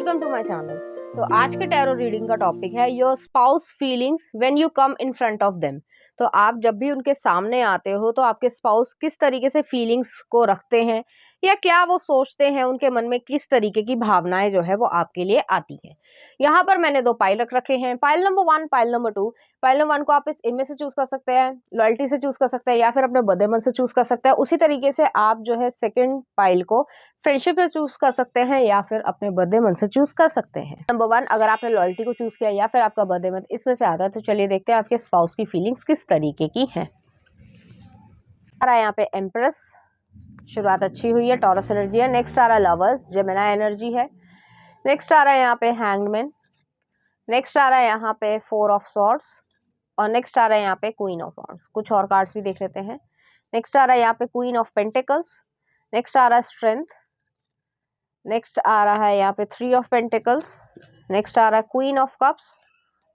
Welcome to my channel. तो आज के टैरो रीडिंग का टॉपिक है your spouse feelings when you come in front of them. तो आप जब भी उनके सामने आते हो तो आपके स्पाउस किस तरीके से फीलिंग्स को रखते हैं या क्या वो सोचते हैं, उनके मन में किस तरीके की भावनाएं जो है वो आपके लिए आती है। यहाँ पर मैंने दो पाइल रख रखे हैं, pile number 1, pile number 2। Pile number 1 को आप इस इमेज से चूज कर सकते हैं, लॉयल्टी से चूज कर सकते हैं या फिर अपने बर्थडे मंथ से चूज कर सकते हैं। उसी तरीके से आप जो है सेकंड पाइल को फ्रेंडशिप से चूज कर सकते हैं या फिर अपने बर्थडे मंथ से चूज कर सकते हैं। नंबर 1, अगर आपने लॉयल्टी को चूज किया या फिर आपका बर्थडे मंथ इसमें से आता है, तो चलिए देखते हैं आपके स्पाउस की फीलिंग्स किस तरीके की हैं। आ रहा है यहाँ पे एम्प्रेस, शुरुआत अच्छी हुई है, टॉरस एनर्जी है। नेक्स्ट आ रहा है लवर्स, जेमिनी एनर्जी है। नेक्स्ट आ रहा है यहाँ पे हैंगमैन। नेक्स्ट आ रहा है यहाँ पे 4 ऑफ सॉर्ड्स और नेक्स्ट आ रहा है यहाँ पे क्वीन ऑफ वॉन्ड्स। कुछ और कार्ड्स भी देख लेते हैं। नेक्स्ट आ रहा है यहाँ पे क्वीन ऑफ पेंटिकल्स। नेक्स्ट आ रहा है स्ट्रेंथ। नेक्स्ट आ रहा है यहाँ पे 3 ऑफ पेंटिकल्स। नेक्स्ट आ रहा है क्वीन ऑफ कप्स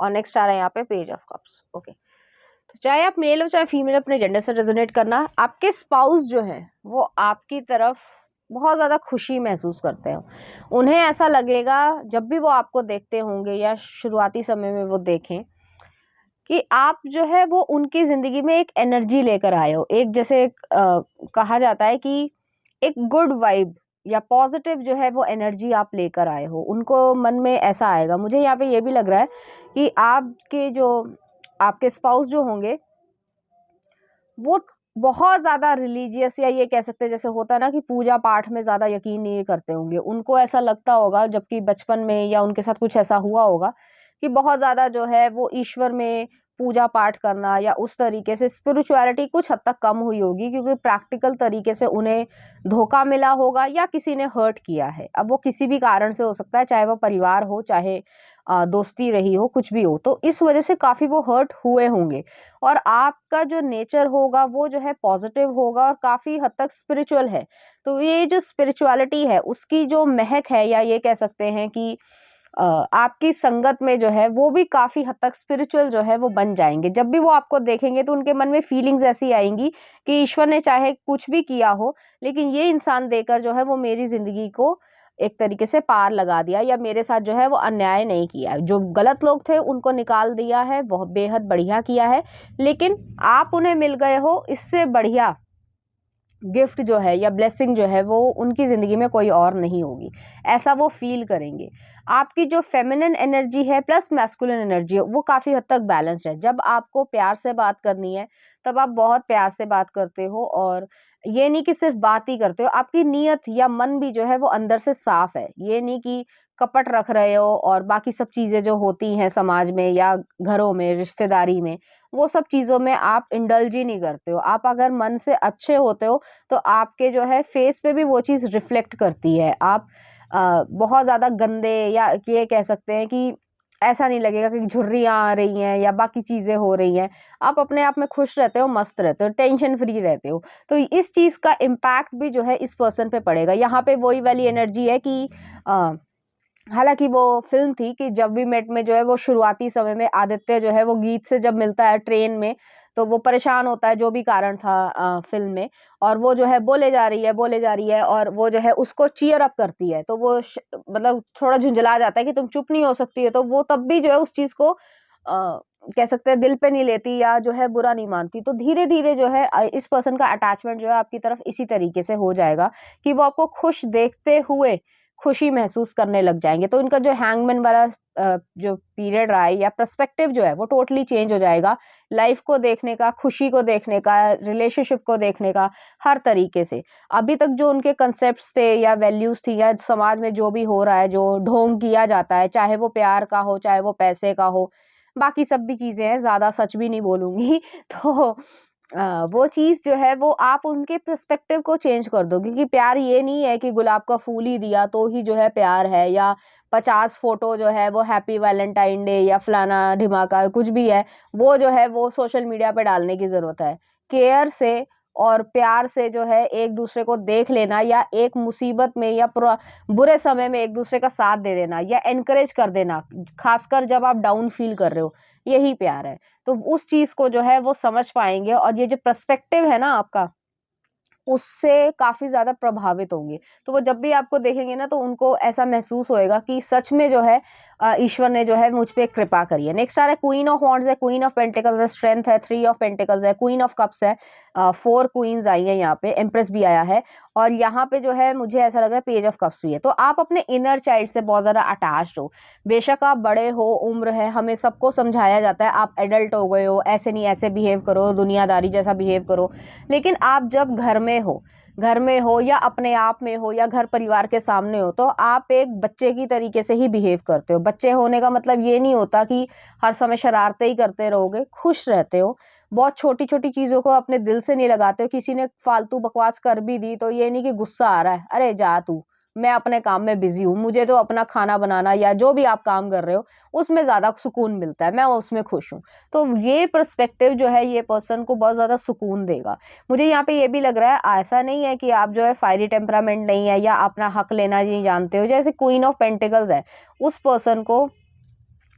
और नेक्स्ट आ रहा है यहाँ पे पेज ऑफ कप्स। ओके, तो चाहे आप मेल हो चाहे फीमेल, अपने जेंडर से रेजोनेट करना। आपके स्पाउस जो है वो आपकी तरफ बहुत ज़्यादा खुशी महसूस करते हैं। उन्हें ऐसा लगेगा जब भी वो आपको देखते होंगे या शुरुआती समय में वो देखें कि आप जो है वो उनकी ज़िंदगी में एक एनर्जी लेकर आए हो। एक जैसे कहा जाता है कि एक गुड वाइब या पॉजिटिव जो है वो एनर्जी आप लेकर आए हो, उनको मन में ऐसा आएगा। मुझे यहाँ पे ये भी लग रहा है कि आपके स्पाउस जो होंगे वो बहुत ज़्यादा रिलीजियस, या ये कह सकते हैं जैसे होता है ना कि पूजा पाठ में ज़्यादा यकीन नहीं करते होंगे। उनको ऐसा लगता होगा, जबकि बचपन में या उनके साथ कुछ ऐसा हुआ होगा कि बहुत ज़्यादा जो है वो ईश्वर में पूजा पाठ करना या उस तरीके से स्पिरिचुअलिटी कुछ हद तक कम हुई होगी, क्योंकि प्रैक्टिकल तरीके से उन्हें धोखा मिला होगा या किसी ने हर्ट किया है। अब वो किसी भी कारण से हो सकता है, चाहे वो परिवार हो, चाहे दोस्ती रही हो, कुछ भी हो, तो इस वजह से काफ़ी वो हर्ट हुए होंगे। और आपका जो नेचर होगा वो जो है पॉजिटिव होगा और काफ़ी हद तक स्पिरिचुअल है। तो ये जो स्पिरिचुअलिटी है उसकी जो महक है, या ये कह सकते हैं कि आपकी संगत में जो है वो भी काफ़ी हद तक स्पिरिचुअल जो है वो बन जाएंगे। जब भी वो आपको देखेंगे तो उनके मन में फीलिंग्स ऐसी आएंगी कि ईश्वर ने चाहे कुछ भी किया हो, लेकिन ये इंसान देकर जो है वो मेरी ज़िंदगी को एक तरीके से पार लगा दिया, या मेरे साथ जो है वो अन्याय नहीं किया। जो गलत लोग थे उनको निकाल दिया है, बहुत बेहद बढ़िया किया है। लेकिन आप उन्हें मिल गए हो, इससे बढ़िया गिफ्ट जो है या ब्लेसिंग जो है वो उनकी ज़िंदगी में कोई और नहीं होगी, ऐसा वो फील करेंगे। आपकी जो फेमिनिन एनर्जी है प्लस मैस्कुलिन एनर्जी है वो काफ़ी हद तक बैलेंस्ड है। जब आपको प्यार से बात करनी है तब आप बहुत प्यार से बात करते हो, और ये नहीं कि सिर्फ बात ही करते हो, आपकी नीयत या मन भी जो है वो अंदर से साफ है। ये नहीं कि कपट रख रहे हो और बाकी सब चीज़ें जो होती हैं समाज में या घरों में, रिश्तेदारी में, वो सब चीज़ों में आप इंडल्ज ही नहीं करते हो। आप अगर मन से अच्छे होते हो तो आपके जो है फेस पे भी वो चीज़ रिफ्लेक्ट करती है। आप बहुत ज़्यादा गंदे, या ये कह सकते हैं कि ऐसा नहीं लगेगा कि झुर्रियाँ आ रही हैं या बाकी चीज़ें हो रही हैं। आप अपने आप में खुश रहते हो, मस्त रहते हो, टेंशन फ्री रहते हो। तो इस चीज़ का इम्पैक्ट भी जो है इस पर्सन पे पड़ेगा। यहाँ पे वही वाली एनर्जी है कि हालांकि वो फिल्म थी कि जब वी मेट में जो है वो शुरुआती समय में आदित्य जो है वो गीत से जब मिलता है ट्रेन में, तो वो परेशान होता है, जो भी कारण था फिल्म में, और वो जो है बोले जा रही है और वो जो है उसको चीयर अप करती है। तो वो मतलब थोड़ा झुंझला जाता है कि तुम चुप नहीं हो सकती है। तो वो तब भी जो है उस चीज़ को कह सकते हैं दिल पे नहीं लेती या जो है बुरा नहीं मानती। तो धीरे धीरे जो है इस पर्सन का अटैचमेंट जो है आपकी तरफ इसी तरीके से हो जाएगा कि वो आपको खुश देखते हुए खुशी महसूस करने लग जाएंगे। तो इनका जो हैंगमैन वाला जो पीरियड रहा है या पर्सपेक्टिव जो है वो टोटली चेंज हो जाएगा, लाइफ को देखने का, खुशी को देखने का, रिलेशनशिप को देखने का, हर तरीके से। अभी तक जो उनके कंसेप्ट्स थे या वैल्यूज थी या समाज में जो भी हो रहा है, जो ढोंग किया जाता है, चाहे वो प्यार का हो चाहे वो पैसे का हो, बाकी सब भी चीज़ें हैं, ज़्यादा सच भी नहीं बोलूँगी तो वो चीज़ जो है वो आप उनके पर्सपेक्टिव को चेंज कर दो, क्योंकि प्यार ये नहीं है कि गुलाब का फूल ही दिया तो ही जो है प्यार है, या 50 फोटो जो है वो हैप्पी वैलेंटाइन डे या फलाना ढिमाका कुछ भी है वो जो है वो सोशल मीडिया पे डालने की ज़रूरत है। केयर से और प्यार से जो है एक दूसरे को देख लेना, या एक मुसीबत में या बुरे समय में एक दूसरे का साथ दे देना या एनकरेज कर देना, खासकर जब आप डाउन फील कर रहे हो, यही प्यार है। तो उस चीज़ को जो है वो समझ पाएंगे। और ये जो पर्सपेक्टिव है ना आपका, उससे काफ़ी ज़्यादा प्रभावित होंगे। तो वो जब भी आपको देखेंगे ना तो उनको ऐसा महसूस होएगा कि सच में जो है ईश्वर ने जो है मुझ पे कृपा करी है। नेक्स्ट आ रहा है क्वीन ऑफ वॉन्ड्स है, क्वीन ऑफ पेंटिकल्स है, स्ट्रेंथ है, 3 ऑफ पेंटिकल्स है, क्वीन ऑफ कप्स है, 4 क्वींस आई है यहाँ पे, एम्प्रेस भी आया है और यहाँ पे जो है मुझे ऐसा लग रहा है पेज ऑफ कप्स भी है। तो आप अपने इनर चाइल्ड से बहुत ज़्यादा अटैच्ड हो। बेशक आप बड़े हो, उम्र है, हमें सबको समझाया जाता है आप एडल्ट हो गए हो, ऐसे नहीं ऐसे बिहेव करो, दुनियादारी जैसा बिहेव करो। लेकिन आप जब घर में हो या अपने आप में हो या घर परिवार के सामने हो, तो आप एक बच्चे की तरीके से ही बिहेव करते हो। बच्चे होने का मतलब ये नहीं होता कि हर समय शरारतें ही करते रहोगे, खुश रहते हो। बहुत छोटी छोटी चीज़ों को अपने दिल से नहीं लगाते हो। किसी ने फालतू बकवास कर भी दी तो ये नहीं कि गुस्सा आ रहा है, अरे जा तू, मैं अपने काम में बिजी हूँ, मुझे तो अपना खाना बनाना या जो भी आप काम कर रहे हो उसमें ज़्यादा सुकून मिलता है, मैं उसमें खुश हूँ। तो ये पर्सपेक्टिव जो है ये पर्सन को बहुत ज़्यादा सुकून देगा। मुझे यहाँ पे ये भी लग रहा है ऐसा नहीं है कि आप जो है फायरी टेम्परामेंट नहीं है या अपना हक लेना नहीं जानते हो। जैसे क्वीन ऑफ पेंटिकल्स है, उस पर्सन को,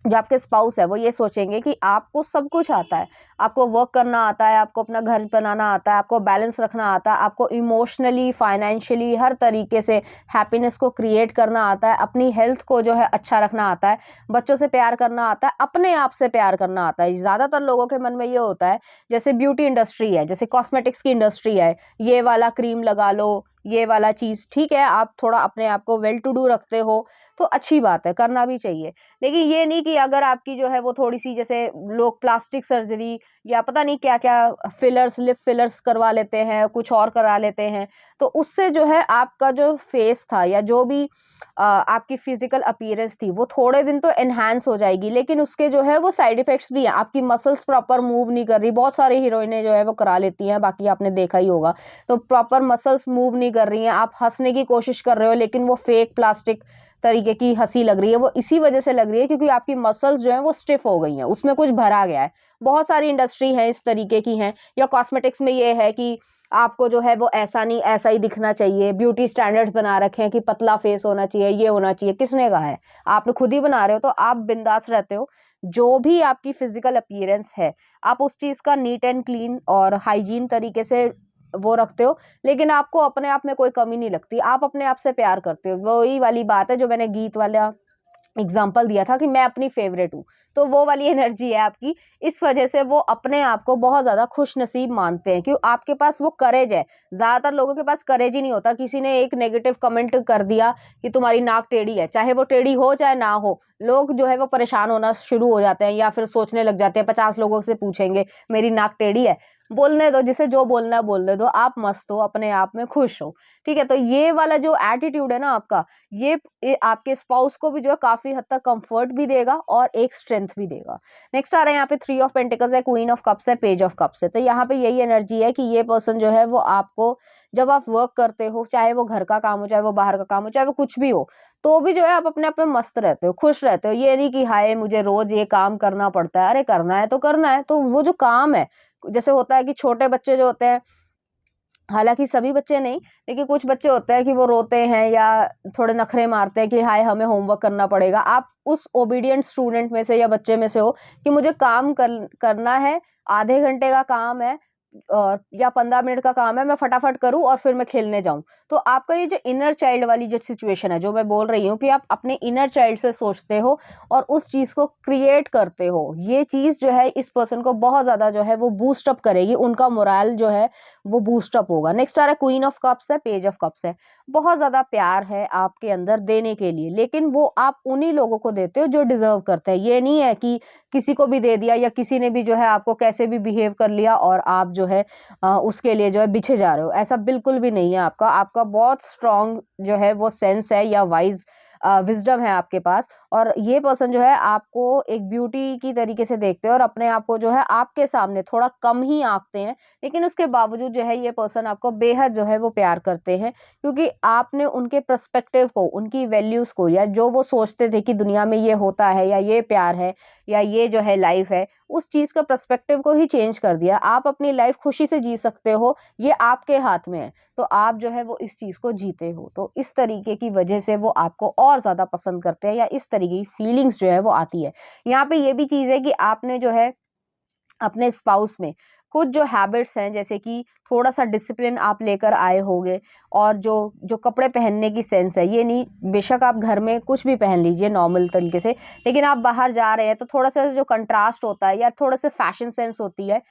जो आपके स्पाउस है, वो ये सोचेंगे कि आपको सब कुछ आता है, आपको वर्क करना आता है, आपको अपना घर बनाना आता है, आपको बैलेंस रखना आता है, आपको इमोशनली, फाइनेंशियली हर तरीके से हैप्पीनेस को क्रिएट करना आता है, अपनी हेल्थ को जो है अच्छा रखना आता है, बच्चों से प्यार करना आता है, अपने आप से प्यार करना आता है। ज़्यादातर लोगों के मन में ये होता है, जैसे ब्यूटी इंडस्ट्री है, जैसे कॉस्मेटिक्स की इंडस्ट्री है, ये वाला क्रीम लगा लो, ये वाला चीज़ ठीक है, आप थोड़ा अपने आप को वेल टू डू रखते हो तो अच्छी बात है, करना भी चाहिए। लेकिन ये नहीं कि अगर आपकी जो है वो थोड़ी सी, जैसे लोग प्लास्टिक सर्जरी या पता नहीं क्या क्या फिलर्स, लिप फिलर्स करवा लेते हैं, कुछ और करा लेते हैं, तो उससे जो है आपका जो फेस था या जो भी आपकी फिजिकल अपीयरेंस थी वो थोड़े दिन तो एनहांस हो जाएगी, लेकिन उसके जो है वो साइड इफेक्ट्स भी हैं। आपकी मसल्स प्रॉपर मूव नहीं कर रही, बहुत सारी हीरोइनें जो है वो करा लेती हैं, बाकी आपने देखा ही होगा। तो प्रॉपर मसल्स मूव नहीं कर रही हैं, आप हंसने की कोशिश कर रहे हो लेकिन वो फेक प्लास्टिक तरीके की हंसी लग रही है, वो इसी वजह से लग रही है क्योंकि आपकी मसल्स जो है वो स्टिफ हो गई हैं, उसमें कुछ भरा गया है। बहुत सारी इंडस्ट्री है इस तरीके की हैं। या कॉस्मेटिक्स में ये है कि आपको जो है वो ऐसा नहीं ऐसा ही दिखना चाहिए, ब्यूटी स्टैंडर्ड्स बना रखे हैं कि पतला फेस होना चाहिए, ये होना चाहिए। किसने कहा है? आपने खुद ही बना रहे हो, तो आप बिंदास रहते हो। जो भी आपकी फिजिकल अपीयरेंस है, आप उस चीज़ का नीट एंड क्लीन और हाइजीन तरीके से वो रखते हो, लेकिन आपको अपने आप में कोई कमी नहीं लगती, आप अपने आप से प्यार करते हो। वही वाली बात है जो मैंने गीत वाला एग्जाम्पल दिया था कि मैं अपनी फेवरेट हूँ, तो वो वाली एनर्जी है आपकी। इस वजह से वो अपने आप को बहुत ज़्यादा खुश नसीब मानते हैं, क्यों? आपके पास वो करेज है। ज़्यादातर लोगों के पास करेज ही नहीं होता। किसी ने एक नेगेटिव कमेंट कर दिया कि तुम्हारी नाक टेढ़ी है, चाहे वो टेढ़ी हो चाहे ना हो, लोग जो है वो परेशान होना शुरू हो जाते हैं या फिर सोचने लग जाते हैं। 50 लोगों से पूछेंगे मेरी नाक टेढ़ी है, बोलने दो, जिसे जो बोलना है बोलने दो, आप मस्त हो, अपने आप में खुश हो, ठीक है। तो ये वाला जो एटीट्यूड है ना आपका, ये आपके स्पाउस को भी जो है काफी हद तक कंफर्ट भी देगा और एक स्ट्रेंथ भी देगा। नेक्स्ट आ रहा है यहाँ पे 3 ऑफ पेंटिकल्स है, क्वीन ऑफ कप्स है, पेज ऑफ कप्स है। तो यहाँ पे यही एनर्जी है कि ये पर्सन जो है वो आपको, जब आप वर्क करते हो, चाहे वो घर का काम हो, चाहे वो बाहर का काम हो, चाहे वो कुछ भी हो, तो भी जो है आप अपने आप में मस्त रहते हो, खुश रहते हो। ये नहीं कि हाय मुझे रोज ये काम करना पड़ता है, अरे करना है तो करना है। तो वो जो काम है, जैसे होता है कि छोटे बच्चे जो होते हैं, हालांकि सभी बच्चे नहीं, लेकिन कुछ बच्चे होते हैं कि वो रोते हैं या थोड़े नखरे मारते हैं कि हाय हमें होमवर्क करना पड़ेगा। आप उस ओबीडियंट स्टूडेंट में से या बच्चे में से हो कि मुझे काम करना है, आधे घंटे का काम है या 15 मिनट का काम है, मैं फटाफट करूं और फिर मैं खेलने जाऊं। तो आपका ये जो इनर चाइल्ड वाली जो सिचुएशन है, जो मैं बोल रही हूँ कि आप अपने इनर चाइल्ड से सोचते हो और उस चीज को क्रिएट करते हो, ये चीज जो है इस पर्सन को बहुत ज्यादा जो है वो बूस्ट अप करेगी, उनका मोरल जो है वो बूस्ट अप होगा। नेक्स्ट आ रहा है क्वीन ऑफ कप्स है, पेज ऑफ कप्स है। बहुत ज्यादा प्यार है आपके अंदर देने के लिए, लेकिन वो आप उन्हीं लोगों को देते हो जो डिजर्व करते हैं। ये नहीं है कि किसी को भी दे दिया या किसी ने भी जो है आपको कैसे भी बिहेव कर लिया और आप जो है उसके लिए जो है बिछे जा रहे हो, ऐसा बिल्कुल भी नहीं है। आपका बहुत स्ट्रांग जो है वो सेंस है या वाइज विजडम है आपके पास। और ये पर्सन जो है आपको एक ब्यूटी की तरीके से देखते हैं और अपने आप को जो है आपके सामने थोड़ा कम ही आंकते हैं, लेकिन उसके बावजूद जो है ये पर्सन आपको बेहद जो है वो प्यार करते हैं, क्योंकि आपने उनके पर्सपेक्टिव को, उनकी वैल्यूज को, या जो वो सोचते थे कि दुनिया में ये होता है या ये प्यार है या ये जो है लाइफ है, उस चीज का पर्सपेक्टिव को ही चेंज कर दिया। आप अपनी लाइफ खुशी से जी सकते हो, ये आपके हाथ में है, तो आप जो है वो इस चीज को जीते हो। तो इस तरीके की वजह से वो आपको और ज्यादा पसंद करते हैं या इस तरीके की फीलिंग्स जो है वो आती है। यहाँ पे ये भी चीज है कि आपने जो है अपने स्पाउस में कुछ जो हैबिट्स हैं जैसे कि थोड़ा सा डिसिप्लिन आप लेकर आए होगे, और जो जो कपड़े पहनने की सेंस है, ये नहीं बेशक आप घर में कुछ भी पहन लीजिए नॉर्मल तरीके से, लेकिन आप बाहर जा रहे हैं तो थोड़ा सा जो कंट्रास्ट होता है या थोड़ा सा फैशन सेंस होती है,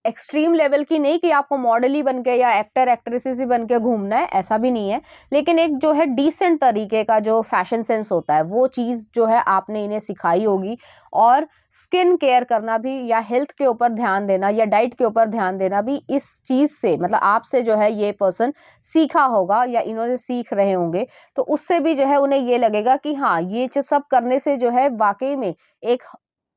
एक्सट्रीम लेवल की नहीं कि आपको मॉडल ही बन के या एक्टर एक्ट्रेसेस ही बन के घूमना है, ऐसा भी नहीं है, लेकिन एक जो है डिसेंट तरीके का जो फैशन सेंस होता है वो चीज़ जो है आपने इन्हें सिखाई होगी। और स्किन केयर करना भी या हेल्थ के ऊपर ध्यान देना या डाइट के ऊपर ध्यान देना भी इस चीज़ से, मतलब आपसे जो है ये पर्सन सीखा होगा या इन्होंने सीख रहे होंगे, तो उससे भी जो है उन्हें ये लगेगा कि हाँ, ये सब करने से जो है वाकई में एक,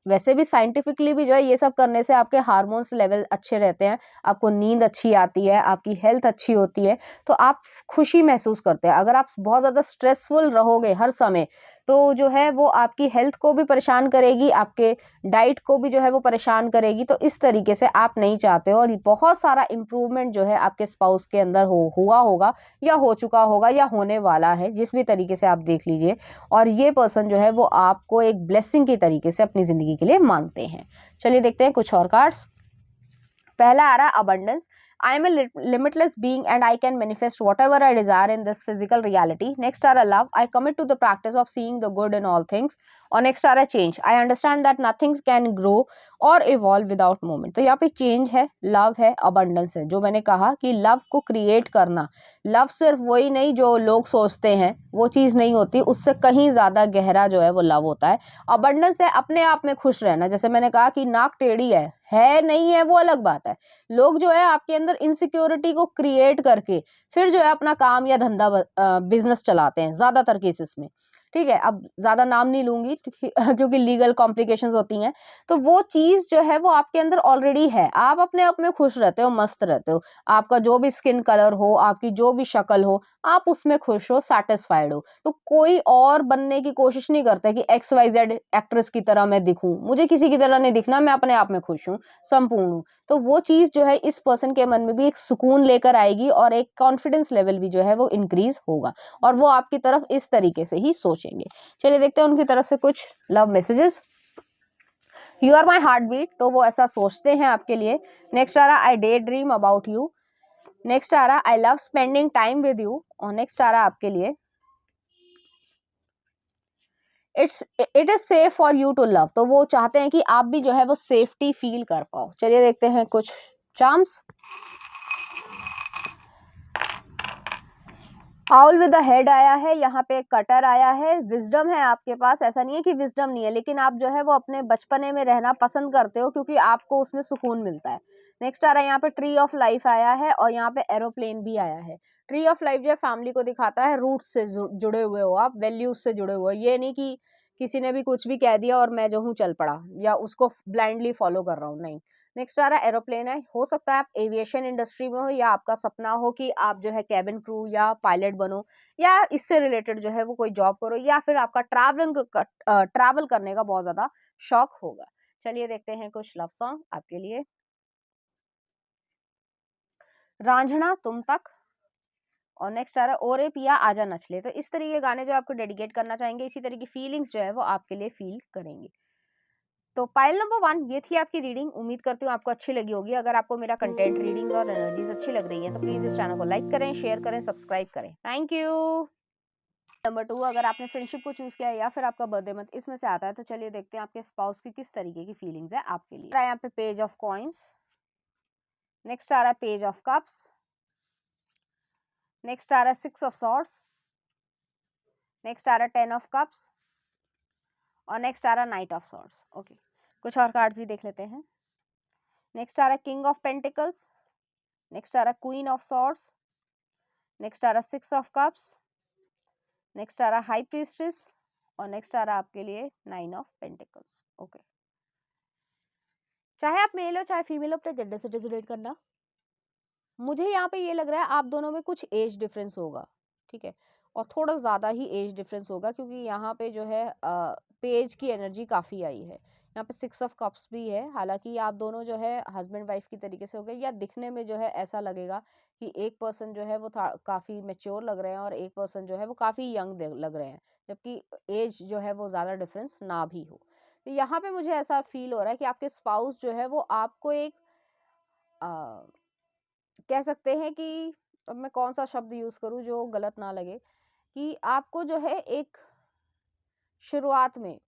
वैसे भी साइंटिफिकली भी जो है ये सब करने से आपके हार्मोन्स लेवल अच्छे रहते हैं, आपको नींद अच्छी आती है, आपकी हेल्थ अच्छी होती है, तो आप खुशी महसूस करते हैं। अगर आप बहुत ज़्यादा स्ट्रेसफुल रहोगे हर समय, तो जो है वो आपकी हेल्थ को भी परेशान करेगी, आपके डाइट को भी जो है वो परेशान करेगी, तो इस तरीके से आप नहीं चाहते हो। और ये बहुत सारा इम्प्रूवमेंट जो है आपके स्पाउस के अंदर हुआ होगा या हो चुका होगा या होने वाला है, जिस भी तरीके से आप देख लीजिए, और ये पर्सन जो है वो आपको एक ब्लेसिंग की तरीके से अपनी ज़िंदगी के लिए मानते हैं। चलिए देखते हैं कुछ और कार्ड्स। पहला आ रहा है abundance. I am a limitless being and I can manifest whatever I desire in this physical reality. Next are a love. I commit to the practice of seeing the good in all things. और next are a change. I understand that nothing can grow or evolve without movement. तो यहाँ पे change है, love है, abundance है। जो मैंने कहा कि लव को क्रिएट करना, लव सिर्फ वही नहीं जो लोग सोचते हैं, वो चीज़ नहीं होती, उससे कहीं ज़्यादा गहरा जो है वो लव होता है। अबंडेंस है अपने आप में खुश रहना। जैसे मैंने कहा कि नाक टेढ़ी है नहीं है वो अलग बात है। लोग जो है आपके अंदर इनसिक्योरिटी को क्रिएट करके फिर जो है अपना काम या धंधा बिजनेस चलाते हैं ज्यादातर केसेस में। ठीक है, अब ज्यादा नाम नहीं लूंगी क्योंकि लीगल कॉम्प्लिकेशंस होती हैं। तो वो चीज जो है वो आपके अंदर ऑलरेडी है, आप अपने आप में खुश रहते हो, मस्त रहते हो। आपका जो भी स्किन कलर हो, आपकी जो भी शक्ल हो, आप उसमें खुश हो, सेटिस्फाइड हो। तो कोई और बनने की कोशिश नहीं करता कि XYZ एक्ट्रेस की तरह मैं दिखूं, मुझे किसी की तरह नहीं दिखना, मैं अपने आप में खुश हूँ, संपूर्ण हूँ। तो वो चीज जो है इस पर्सन के मन में भी एक सुकून लेकर आएगी और एक कॉन्फिडेंस लेवल भी जो है वो इंक्रीज होगा, और वो आपकी तरफ इस तरीके से ही सोचेंगे। चलिए देखते हैं उनकी तरफ से कुछ love messages. You are my heart beat, तो वो ऐसा सोचते हैं आपके लिए। नेक्स्ट आ रहा I daydream about you. Next आ रहा I love spending time with you. और नेक्स्ट आ रहा आपके लिए it is safe for you to love, तो वो चाहते हैं कि आप भी जो है वो सेफ्टी फील कर पाओ। चलिए देखते हैं कुछ charms. Owl with the head आया है, यहाँ पे कटर आया है। विजडम है आपके पास, ऐसा नहीं है कि विजडम नहीं है, लेकिन आप जो है वो अपने बचपने में रहना पसंद करते हो क्योंकि आपको उसमें सुकून मिलता है। नेक्स्ट आ रहा है यहाँ पे ट्री ऑफ लाइफ आया है, और यहाँ पे एरोप्लेन भी आया है। ट्री ऑफ लाइफ जो है फैमिली को दिखाता है, रूट से जुड़े हुए हो आप, वैल्यूज से जुड़े हुए हो। ये नहीं कि किसी ने भी कुछ भी कह दिया और मैं जो हूँ चल पड़ा या उसको ब्लाइंडली फॉलो कर रहा हूँ, नहीं। नेक्स्ट आ रहा है एरोप्लेन है। हो सकता है आप एविएशन इंडस्ट्री में हो या आपका सपना हो कि आप जो है कैबिन क्रू या पायलट बनो, या इससे रिलेटेड जो है वो कोई जॉब करो, या फिर आपका ट्रैवल करने का बहुत ज्यादा शौक होगा। चलिए देखते हैं कुछ लव सॉन्ग आपके लिए। रांझना तुम तक। और नेक्स्ट आ रहा है ओरे पिया आजा नचले। तो इस तरह के गाने जो आपको डेडिकेट करना चाहेंगे, इसी तरह की फीलिंग्स जो है वो आपके लिए फील करेंगे। तो पाइल नंबर 1 ये थी आपकी रीडिंग। उम्मीद करती हूँ आपको अच्छी लगी होगी। अगर आपको मेरा कंटेंट, रीडिंग्स और एनर्जीज अच्छी लग रही हैं तो प्लीज इस चैनल को लाइक करें, शेयर करें, सब्सक्राइब करें। Thank you. नंबर 2, अगर आपने फ्रेंडशिप को चूज किया है या फिर आपका बर्थडे मंथ इसमें से आता है, तो चलिए देखते हैं आपके स्पाउस की किस तरीके की फीलिंग्स है आपके लिए। यहाँ पे पेज ऑफ कॉइन्स। नेक्स्ट आ रहा है पेज ऑफ कप्स। नेक्स्ट आ रहा है 6 ऑफ सॉर्ड्स। नेक्स्ट आ रहा है 10 ऑफ कप्स। और नेक्स्ट आ रहा है नाइट ऑफ सॉर्ड्स। ओके, कुछ और कार्ड्स भी देख लेते हैं। नेक्स्ट आ रहा है किंग ऑफ पेंटिकल्स। नेक्स्ट आ रहा है क्वीन ऑफ सॉर्ड्स। नेक्स्ट आ रहा है 6 ऑफ कप्स। नेक्स्ट आ रहा है हाई प्रीस्टेस। और नेक्स्ट आ रहा है आपके लिए 9 ऑफ पेंटिकल्स। ओके, चाहे आप मेल हो चाहे फीमेल हो, अपने जेंडर से डिसोनेट करना। मुझे यहाँ पे ये लग रहा है आप दोनों में कुछ एज डिफरेंस होगा, ठीक है, और थोड़ा ज़्यादा ही एज डिफरेंस होगा, क्योंकि यहाँ पे जो है पेज की एनर्जी काफ़ी आई है। यहाँ पे 6 ऑफ कप्स भी है। हालांकि आप दोनों जो है हस्बैंड वाइफ की तरीके से हो गए, या दिखने में जो है ऐसा लगेगा कि एक पर्सन जो है वो काफ़ी मेच्योर लग रहे हैं और एक पर्सन जो है वो काफ़ी यंग लग रहे हैं, जबकि एज जो है वो ज़्यादा डिफरेंस ना भी हो। तो यहाँ पे मुझे ऐसा फील हो रहा है कि आपके स्पाउस जो है वो आपको एक कह सकते हैं कि, अब मैं कौन सा शब्द यूज करूं जो गलत ना लगे, कि आपको जो है एक शुरुआत में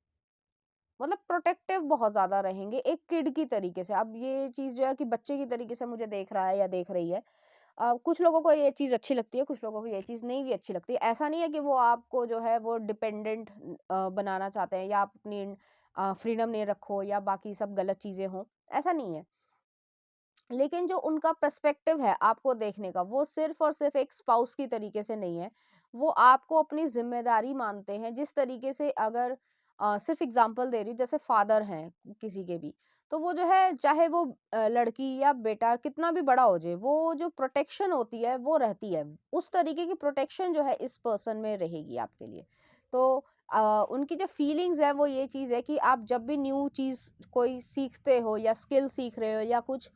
मतलब प्रोटेक्टिव बहुत ज्यादा रहेंगे एक किड की तरीके से। अब ये चीज जो है कि बच्चे की तरीके से मुझे देख रहा है या देख रही है, कुछ लोगों को ये चीज अच्छी लगती है, कुछ लोगों को ये चीज नहीं भी अच्छी लगती है। ऐसा नहीं है कि वो आपको जो है वो डिपेंडेंट बनाना चाहते हैं, या आप अपनी फ्रीडम नहीं रखो, या बाकी सब गलत चीजें हों, ऐसा नहीं है। लेकिन जो उनका पर्सपेक्टिव है आपको देखने का, वो सिर्फ और सिर्फ एक स्पाउस की तरीके से नहीं है। वो आपको अपनी जिम्मेदारी मानते हैं जिस तरीके से, अगर सिर्फ एग्जांपल दे रही हूँ, जैसे फादर हैं किसी के भी, तो वो जो है चाहे वो लड़की या बेटा कितना भी बड़ा हो जाए, वो जो प्रोटेक्शन होती है वो रहती है। उस तरीके की प्रोटेक्शन जो है इस पर्सन में रहेगी आपके लिए। तो उनकी जो फीलिंग्स है वो ये चीज़ है कि आप जब भी न्यू चीज़ कोई सीखते हो या स्किल सीख रहे हो या कुछ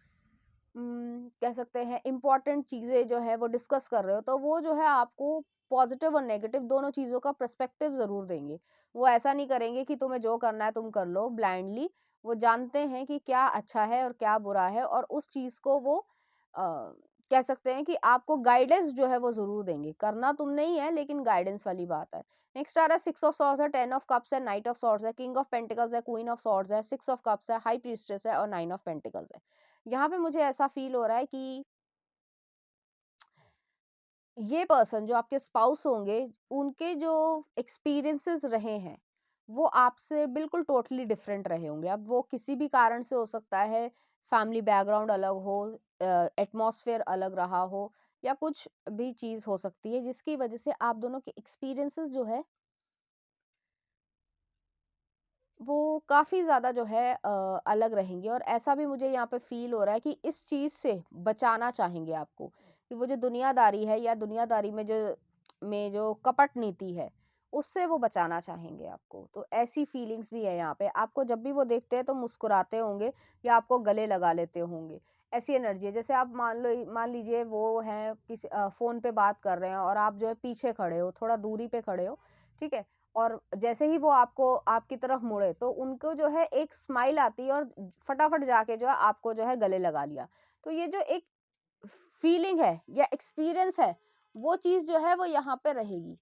कह सकते हैं इम्पोर्टेंट चीज़ें जो है वो डिस्कस कर रहे हो, तो वो जो है आपको पॉजिटिव और नेगेटिव दोनों चीज़ों का पर्सपेक्टिव ज़रूर देंगे। वो ऐसा नहीं करेंगे कि तुम्हें जो करना है तुम कर लो ब्लाइंडली। वो जानते हैं कि क्या अच्छा है और क्या बुरा है, और उस चीज़ को वो कह सकते हैं कि आपको गाइडेंस जो है वो ज़रूर देंगे। करना तुम नहीं है, लेकिन गाइडेंस वाली बात है। नेक्स्ट आ रहा है 6 ऑफ सॉर्ड्स है, 10 ऑफ कप्स है, नाइट ऑफ सॉर्ड्स है, किंग ऑफ पेंटिकल्स है, क्वीन ऑफ सॉर्ड्स है, 6 ऑफ कप्स है, हाई प्रीस्टेस है और 9 ऑफ पेंटिकल्स है। यहाँ पे मुझे ऐसा फील हो रहा है कि ये पर्सन जो आपके स्पाउस होंगे, उनके जो एक्सपीरियंसेस रहे हैं, वो आपसे बिल्कुल टोटली डिफरेंट रहे होंगे। अब वो किसी भी कारण से हो सकता है, फैमिली बैकग्राउंड अलग हो, एटमॉस्फेयर अलग रहा हो, या कुछ भी चीज़ हो सकती है जिसकी वजह से आप दोनों के एक्सपीरियंसेस जो है वो काफ़ी ज़्यादा जो है अलग रहेंगे। और ऐसा भी मुझे यहाँ पे फ़ील हो रहा है कि इस चीज़ से बचाना चाहेंगे आपको, कि वो जो दुनियादारी है या दुनियादारी में जो कपट नीति है, उससे वो बचाना चाहेंगे आपको। तो ऐसी फीलिंग्स भी है यहाँ पे। आपको जब भी वो देखते हैं तो मुस्कुराते होंगे या आपको गले लगा लेते होंगे। ऐसी एनर्जी है, जैसे आप मान लीजिए वो हैं किसी फ़ोन पे बात कर रहे हैं और आप जो है पीछे खड़े हो, थोड़ा दूरी पे खड़े हो, ठीक है? और जैसे ही वो आपको आपकी तरफ मुड़े तो उनको जो है एक स्माइल आती है, और फटाफट जाके जो है आपको जो है गले लगा लिया। तो ये जो एक फीलिंग है या एक्सपीरियंस है, वो चीज़ जो है वो यहाँ पे रहेगी।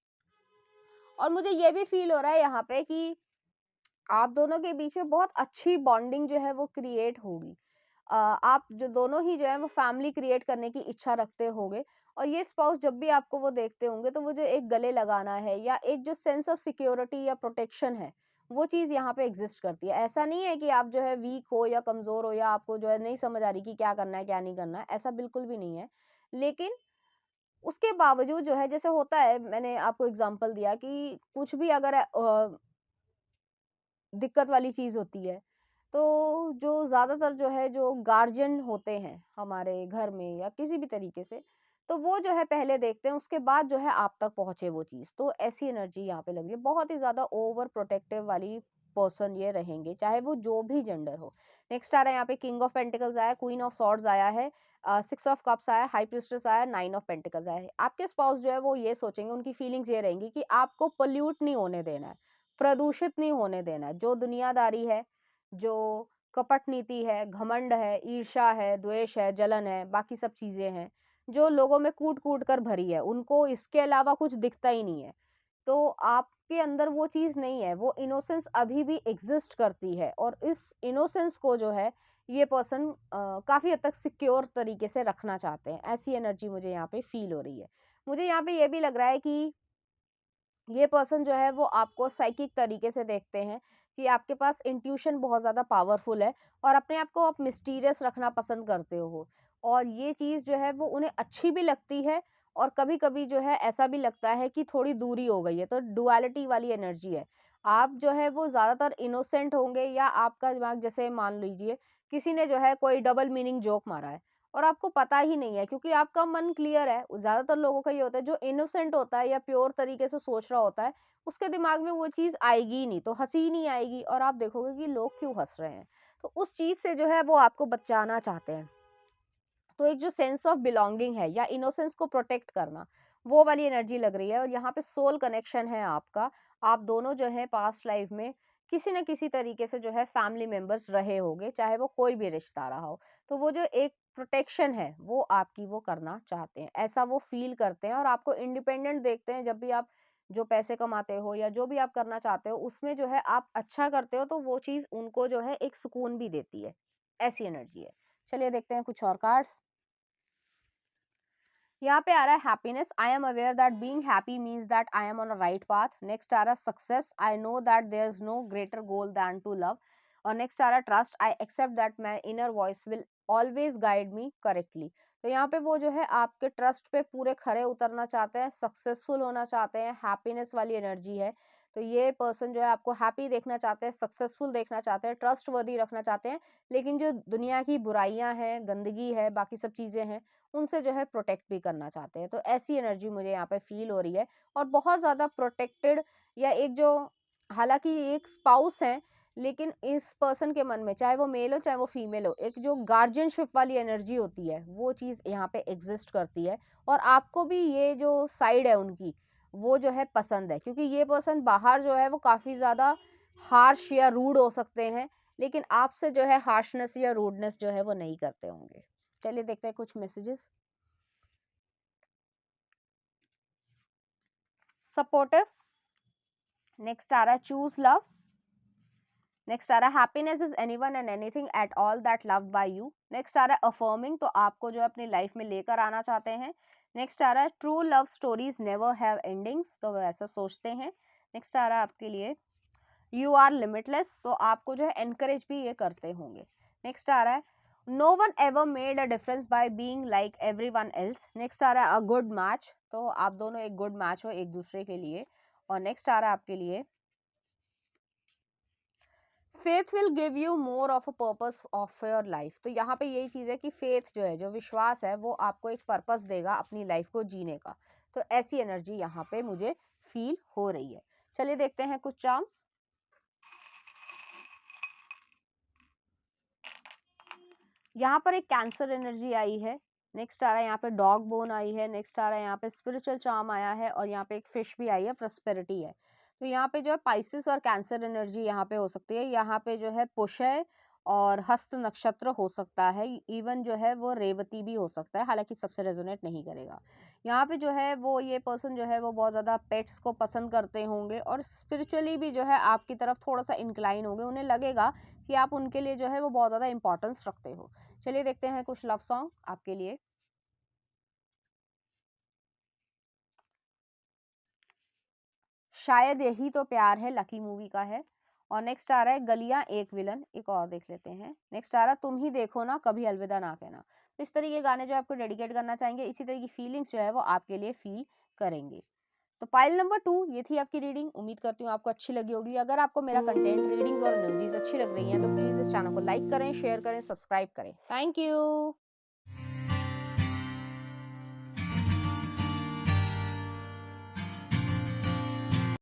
और मुझे ये भी फ़ील हो रहा है यहाँ पे कि आप दोनों के बीच में बहुत अच्छी बॉन्डिंग जो है वो क्रिएट होगी। आप जो दोनों ही जो है वो फैमिली क्रिएट करने की इच्छा रखते होगे, और ये स्पाउस जब भी आपको वो देखते होंगे तो वो जो एक गले लगाना है या एक जो सेंस ऑफ सिक्योरिटी या प्रोटेक्शन है, वो चीज़ यहाँ पे एग्जिस्ट करती है। ऐसा नहीं है कि आप जो है वीक हो या कमज़ोर हो, या आपको जो है नहीं समझ आ रही कि क्या करना है, क्या नहीं करना है, ऐसा बिल्कुल भी नहीं है। लेकिन उसके बावजूद जो है, जैसे होता है, मैंने आपको एग्ज़ाम्पल दिया कि कुछ भी अगर दिक्कत वाली चीज़ होती है, तो जो ज़्यादातर जो है जो गार्जियन होते हैं हमारे घर में या किसी भी तरीके से, तो वो जो है पहले देखते हैं, उसके बाद जो है आप तक पहुँचे वो चीज़। तो ऐसी एनर्जी यहाँ पे लग रही है, बहुत ही ज़्यादा ओवर प्रोटेक्टिव वाली पर्सन ये रहेंगे, चाहे वो जो भी जेंडर हो। नेक्स्ट आ रहा है यहाँ पे किंग ऑफ पेंटिकल्स आया, क्वीन ऑफ सॉर्ड्स आया है, 6 ऑफ कप्स आया, हाई प्रीस्टेस आया, 9 ऑफ पेंटिकल्स आया है। आपके स्पाउस जो है वो ये सोचेंगे, उनकी फीलिंग्स ये रहेंगी कि आपको पोल्यूट नहीं होने देना है, प्रदूषित नहीं होने देना है। जो दुनियादारी है, जो कपट नीति है, घमंड है, ईर्ष्या है, द्वेष है, जलन है, बाकी सब चीज़ें हैं, जो लोगों में कूट-कूट कर भरी है, उनको इसके अलावा कुछ दिखता ही नहीं है। तो आपके अंदर वो चीज़ नहीं है, वो इनोसेंस अभी भी एग्ज़िस्ट करती है, और इस इनोसेंस को जो है ये पर्सन काफ़ी हद तक सिक्योर तरीके से रखना चाहते हैं। ऐसी एनर्जी मुझे यहाँ पे फ़ील हो रही है। मुझे यहाँ पे ये भी लग रहा है कि ये पर्सन जो है वो आपको साइकिक तरीके से देखते हैं, कि आपके पास इंट्यूशन बहुत ज़्यादा पावरफुल है, और अपने आप को आप मिस्टीरियस रखना पसंद करते हो, और ये चीज़ जो है वो उन्हें अच्छी भी लगती है, और कभी-कभी जो है ऐसा भी लगता है कि थोड़ी दूरी हो गई है, तो डुअलिटी वाली एनर्जी है। आप जो है वो ज़्यादातर इनोसेंट होंगे, या आपका दिमाग, जैसे मान लीजिए किसी ने जो है कोई डबल मीनिंग जोक मारा है और आपको पता ही नहीं है, क्योंकि आपका मन क्लियर है। ज़्यादातर लोगों का ये होता है, जो इनोसेंट होता है या प्योर तरीके से सोच रहा होता है, उसके दिमाग में वो चीज़ आएगी ही नहीं, तो हँसी ही नहीं आएगी, और आप देखोगे कि लोग क्यों हँस रहे हैं। तो उस चीज़ से जो है वो आपको बचाना चाहते हैं। तो एक जो सेंस ऑफ बिलोंगिंग है या इनोसेंस को प्रोटेक्ट करना, वो वाली एनर्जी लग रही है, और यहाँ पे सोल कनेक्शन है आपका। आप दोनों जो है पास्ट लाइफ में किसी न किसी तरीके से जो है फैमिली मेंबर्स रहे होंगे, चाहे वो कोई भी रिश्ता रहा हो। तो वो जो एक प्रोटेक्शन है वो आपकी वो करना चाहते हैं, ऐसा वो फील करते हैं और आपको इंडिपेंडेंट देखते हैं। जब भी आप जो पैसे कमाते हो या जो भी आप करना चाहते हो उसमें जो है आप अच्छा करते हो तो वो चीज उनको जो है एक सुकून भी देती है, ऐसी एनर्जी है। चलिए देखते हैं कुछ और कार्ड्स। यहाँ पे आ रहा है happiness, I am aware that being happy means that I am on a right path. Next आ रहा है success, I know that there is no greater goal than to love. और नेक्स्ट आ रहा है trust, I accept that my inner voice will always guide me correctly. तो यहाँ पे वो जो है आपके ट्रस्ट पे पूरे खरे उतरना चाहते हैं, सक्सेसफुल होना चाहते हैं, हैप्पीनेस वाली एनर्जी है। तो ये पर्सन जो है आपको हैप्पी देखना चाहते हैं, सक्सेसफुल देखना चाहते हैं, ट्रस्ट वर्दी रखना चाहते हैं, लेकिन जो दुनिया की बुराइयां हैं, गंदगी है, बाकी सब चीजें हैं, उनसे जो है प्रोटेक्ट भी करना चाहते हैं। तो ऐसी एनर्जी मुझे यहाँ पे फील हो रही है और बहुत ज़्यादा प्रोटेक्टेड, या एक जो, हालांकि एक स्पाउस है लेकिन इस पर्सन के मन में, चाहे वो मेल हो चाहे वो फीमेल हो, एक जो गार्जियनशिप वाली एनर्जी होती है वो चीज़ यहाँ पे एग्जिस्ट करती है। और आपको भी ये जो साइड है उनकी वो जो है पसंद है, क्योंकि ये पर्सन बाहर जो है वो काफ़ी ज़्यादा हार्श या रूड हो सकते हैं, लेकिन आपसे जो है हार्शनेस या रूडनेस जो है वो नहीं करते होंगे। चलिए देखते हैं कुछ मैसेजेस। सपोर्टिव, नेक्स्ट आ रहा है चूज लव, नेक्स्ट आ रहा है happiness is anyone and anything at all that loved by you. Next आ रहा है अफर्मिंग, तो आपको जो है अपनी लाइफ में लेकर आना चाहते हैं। नेक्स्ट आ रहा है true love stories never have endings, तो वो ऐसा सोचते हैं। नेक्स्ट आ रहा है आपके लिए यू आर लिमिटलेस, तो आपको जो है एनकरेज भी ये करते होंगे। नेक्स्ट आ रहा है no one ever made a difference by being like everyone else. Next आ रहा है अ गुड मैच, तो आप दोनों एक गुड मैच हो एक दूसरे के लिए। और नेक्स्ट आ रहा है आपके लिए faith will give you more of a purpose of your life, तो यहाँ पे यही चीज़ है कि फेथ जो है, जो विश्वास है, वो आपको एक पर्पस देगा अपनी लाइफ को जीने का। तो ऐसी एनर्जी यहाँ पे मुझे फील हो रही है। चलिए देखते हैं कुछ चार्म्स। यहाँ पर एक कैंसर एनर्जी आई है। नेक्स्ट आ रहा है यहाँ पे डॉग बोन आई है। नेक्स्ट आ रहा है यहाँ पे स्पिरिचुअल चार्म आया है और यहाँ पे एक फिश भी आई है, प्रॉस्पेरिटी है। तो यहाँ पे जो है पाइसिस और कैंसर एनर्जी यहाँ पे हो सकती है। यहाँ पे जो है पुष्य और हस्त नक्षत्र हो सकता है, इवन जो है वो रेवती भी हो सकता है, हालांकि सबसे रेजोनेट नहीं करेगा। यहाँ पे जो है वो ये पर्सन जो है वो बहुत ज़्यादा पेट्स को पसंद करते होंगे और स्पिरिचुअली भी जो है आपकी तरफ थोड़ा सा इंक्लाइन होंगे, उन्हें लगेगा कि आप उनके लिए जो है वो बहुत ज़्यादा इंपॉर्टेंस रखते हो। चलिए देखते हैं कुछ लव सॉन्ग आपके लिए। शायद यही तो प्यार है, लकी मूवी का है। और नेक्स्ट आ रहा है गलियां एक विलन, एक और देख लेते हैं। नेक्स्ट आ रहा है तुम ही देखो ना कभी अलविदा ना कहना। तो इस तरह के गाने जो आपको डेडिकेट करना चाहेंगे, इसी तरह की फीलिंग्स जो है वो आपके लिए फील करेंगे। तो पाइल नंबर 2 ये थी आपकी रीडिंग। उम्मीद करती हूँ आपको अच्छी लगी होगी। अगर आपको मेरा कंटेंट, रीडिंग्स और एनर्जीज अच्छी लग रही हैं तो प्लीज इस चैनल को लाइक करें, शेयर करें, सब्सक्राइब करें। Thank you.